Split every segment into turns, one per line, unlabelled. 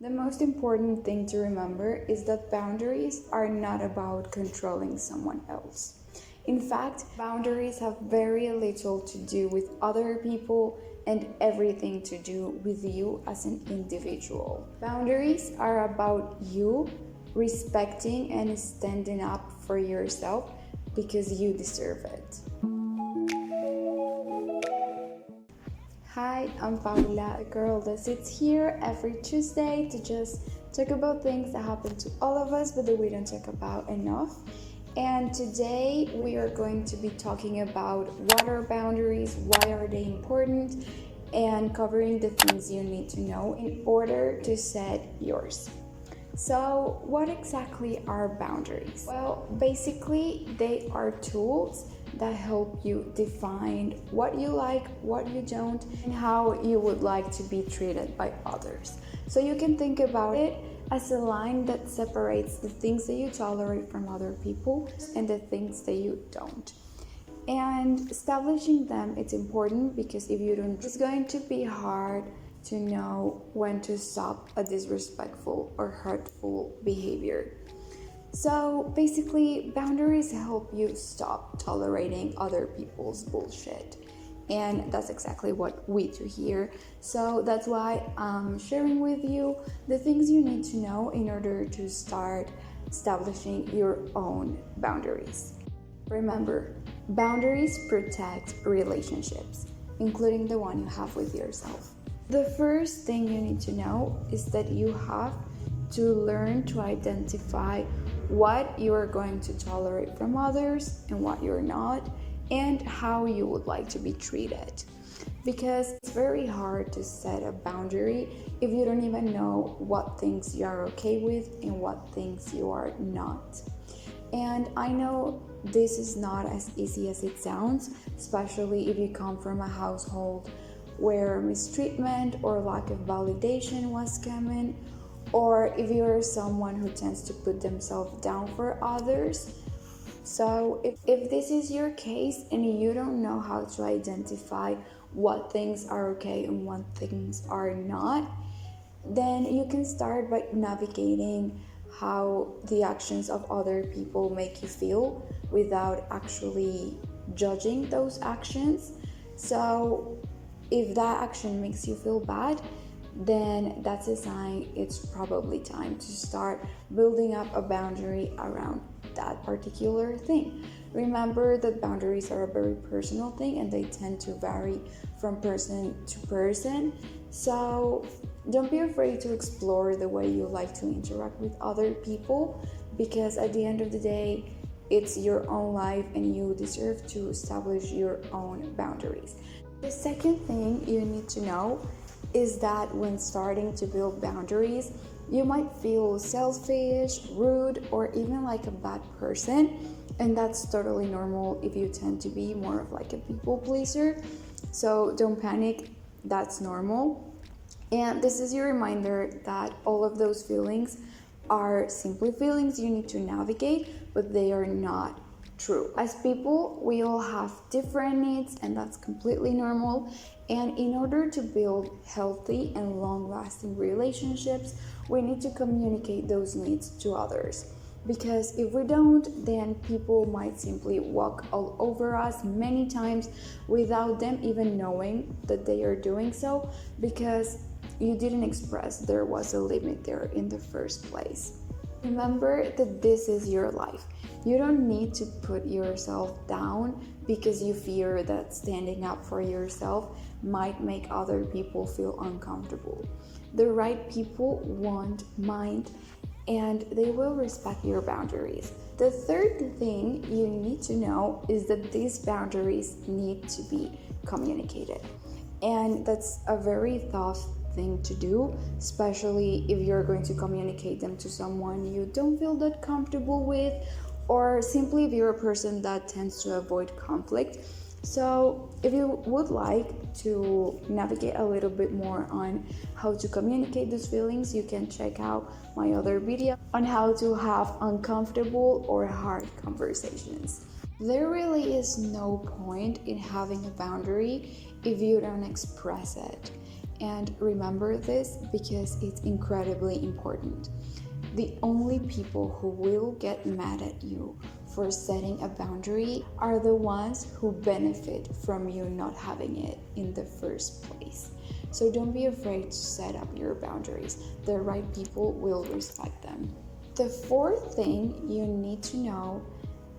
The most important thing to remember is that boundaries are not about controlling someone else. In fact, boundaries have very little to do with other people and everything to do with you as an individual. Boundaries are about you respecting and standing up for yourself because you deserve it. Hi, I'm Paula, a girl that sits here every Tuesday to just talk about things that happen to all of us but that we don't talk about enough. And today we are going to be talking about what are boundaries, why are they important, and covering the things you need to know in order to set yours. So, what exactly are boundaries? Well, basically, they are tools that help you define what you like, what you don't, and how you would like to be treated by others. So, you can think about it as a line that separates the things that you tolerate from other people and the things that you don't. And establishing them, it's important because if you don't, it's going to be hard to know when to stop a disrespectful or hurtful behavior. So basically, boundaries help you stop tolerating other people's bullshit. And that's exactly what we do here. So that's why I'm sharing with you the things you need to know in order to start establishing your own boundaries. Remember, boundaries protect relationships, including the one you have with yourself. The first thing you need to know is that you have to learn to identify what you are going to tolerate from others and what you're not, and how you would like to be treated. Because it's very hard to set a boundary if you don't even know what things you are okay with and what things you are not. And I know this is not as easy as it sounds, especially if you come from a household where mistreatment or lack of validation was common, or if you're someone who tends to put themselves down for others. So if this is your case and you don't know how to identify what things are okay and what things are not, then you can start by navigating how the actions of other people make you feel without actually judging those actions. So if that action makes you feel bad, then that's a sign it's probably time to start building up a boundary around that particular thing. Remember that boundaries are a very personal thing and they tend to vary from person to person. So don't be afraid to explore the way you like to interact with other people, because at the end of the day, it's your own life and you deserve to establish your own boundaries. The second thing you need to know is that when starting to build boundaries, you might feel selfish, rude, or even like a bad person. And that's totally normal if you tend to be more of like a people pleaser. So don't panic, that's normal. And this is your reminder that all of those feelings are simply feelings you need to navigate, but they are not true. As people, we all have different needs, and that's completely normal. And in order to build healthy and long-lasting relationships, we need to communicate those needs to others. Because if we don't, then people might simply walk all over us many times without them even knowing that they are doing so, because you didn't express there was a limit there in the first place. Remember that this is your life. You don't need to put yourself down because you fear that standing up for yourself might make other people feel uncomfortable. The right people won't mind and they will respect your boundaries. The third thing you need to know is that these boundaries need to be communicated. And that's a very tough thing to do, especially if you're going to communicate them to someone you don't feel that comfortable with, or simply if you're a person that tends to avoid conflict. So if you would like to navigate a little bit more on how to communicate those feelings, you can check out my other video on how to have uncomfortable or hard conversations. There really is no point in having a boundary if you don't express it. And remember this because it's incredibly important. The only people who will get mad at you for setting a boundary are the ones who benefit from you not having it in the first place. So don't be afraid to set up your boundaries. The right people will respect them. The fourth thing you need to know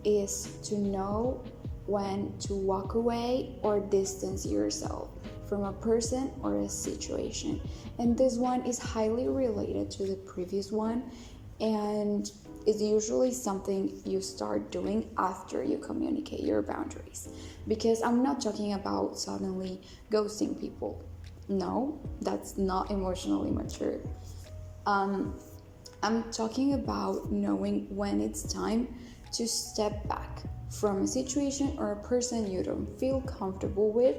is to know when to walk away or distance yourself from a person or a situation. And this one is highly related to the previous one, and it's usually something you start doing after you communicate your boundaries. Because I'm not talking about suddenly ghosting people. No, that's not emotionally mature. I'm talking about knowing when it's time to step back from a situation or a person you don't feel comfortable with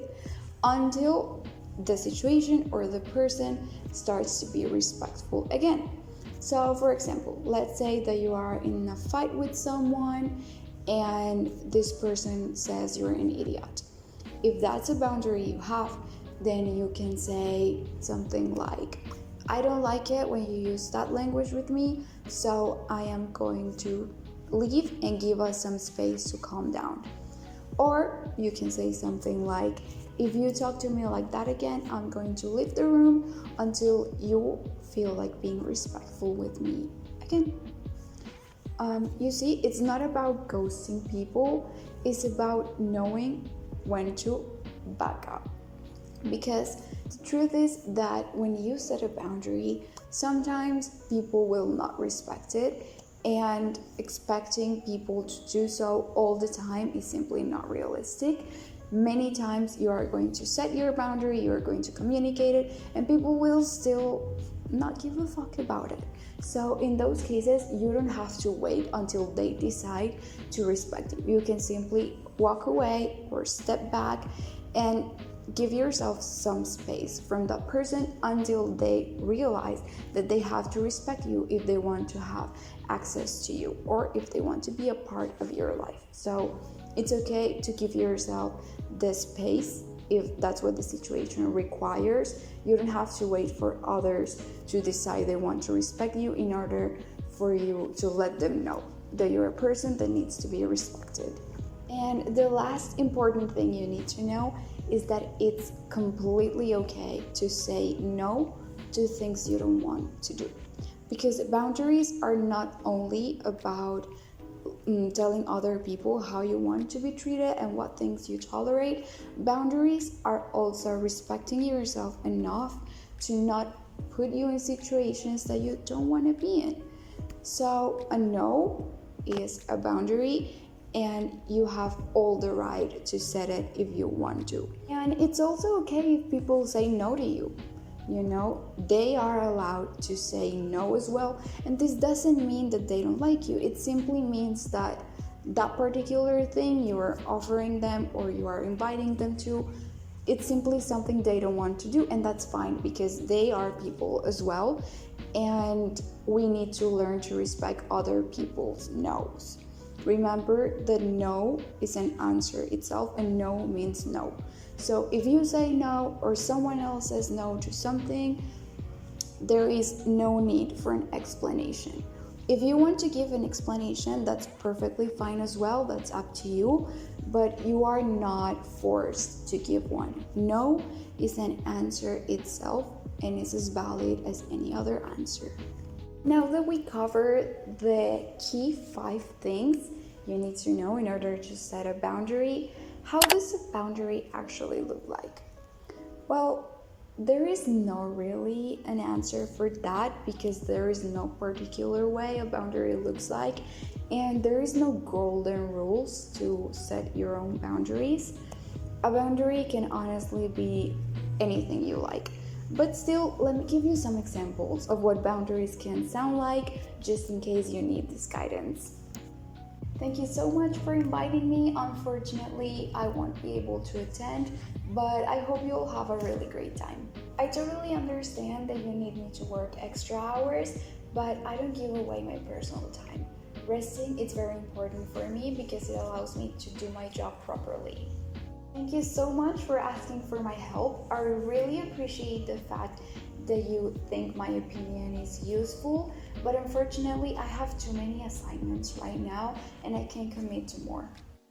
until the situation or the person starts to be respectful again. So, for example, let's say that you are in a fight with someone and this person says you're an idiot. If that's a boundary you have, then you can say something like, I don't like it when you use that language with me, so I am going to leave and give us some space to calm down. Or you can say something like, if you talk to me like that again, I'm going to leave the room until you feel like being respectful with me again. You see, it's not about ghosting people, it's about knowing when to back up. Because the truth is that when you set a boundary, sometimes people will not respect it, and expecting people to do so all the time is simply not realistic. Many times you are going to set your boundary, you are going to communicate it, and people will still not give a fuck about it. So in those cases, you don't have to wait until they decide to respect you. You can simply walk away or step back and give yourself some space from that person until they realize that they have to respect you if they want to have access to you or if they want to be a part of your life. So it's okay to give yourself the space if that's what the situation requires. You don't have to wait for others to decide they want to respect you in order for you to let them know that you're a person that needs to be respected. And the last important thing you need to know is that it's completely okay to say no to things you don't want to do. Because boundaries are not only about telling other people how you want to be treated and what things you tolerate. Boundaries are also respecting yourself enough to not put you in situations that you don't want to be in. So a no is a boundary, and you have all the right to set it if you want to. And it's also okay if people say no to you. You know, they are allowed to say no as well. And this doesn't mean that they don't like you. It simply means that that particular thing you are offering them or you are inviting them to, it's simply something they don't want to do. And that's fine because they are people as well. And we need to learn to respect other people's no's. Remember that no is an answer itself, and no means no. So if you say no or someone else says no to something, there is no need for an explanation. If you want to give an explanation, that's perfectly fine as well. That's up to you, but you are not forced to give one. No is an answer itself, and it's as valid as any other answer. Now that we covered the key 5 things you need to know in order to set a boundary, how does a boundary actually look like? Well, there is not really an answer for that because there is no particular way a boundary looks like, and there is no golden rules to set your own boundaries. A boundary can honestly be anything you like. But still, let me give you some examples of what boundaries can sound like, just in case you need this guidance. Thank you so much for inviting me. Unfortunately, I won't be able to attend, but I hope you'll have a really great time. I totally understand that you need me to work extra hours, but I don't give away my personal time. Resting is very important for me because it allows me to do my job properly. Thank you so much for asking for my help. I really appreciate the fact that you think my opinion is useful, but unfortunately, I have too many assignments right now and I can't commit to more.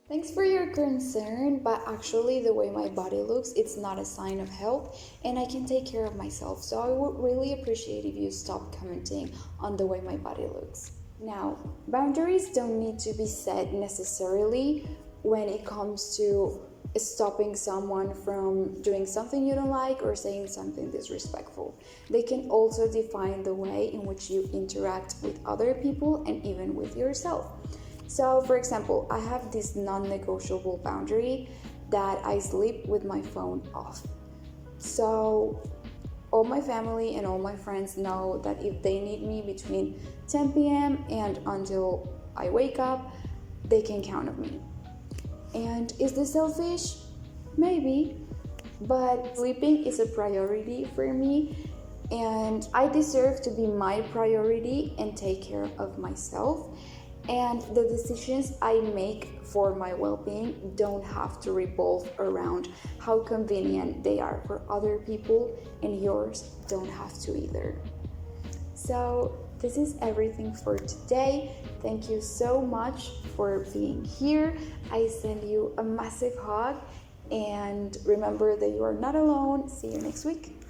Thanks for your concern, but actually, the way my body looks, it's not a sign of health, and I can take care of myself. So, I would really appreciate if you stop commenting on the way my body looks. Now, boundaries don't need to be set necessarily when it comes to stopping someone from doing something you don't like or saying something disrespectful. They can also define the way in which you interact with other people and even with yourself. So, for example, I have this non-negotiable boundary that I sleep with my phone off. So, all my family and all my friends know that if they need me between 10 p.m. and until I wake up, they can count on me. And is this selfish? Maybe, but sleeping is a priority for me, and I deserve to be my priority and take care of myself. And the decisions I make for my well-being don't have to revolve around how convenient they are for other people, and yours don't have to either. So this is everything for today. Thank you so much for being here. I send you a massive hug, and remember that you are not alone. See you next week.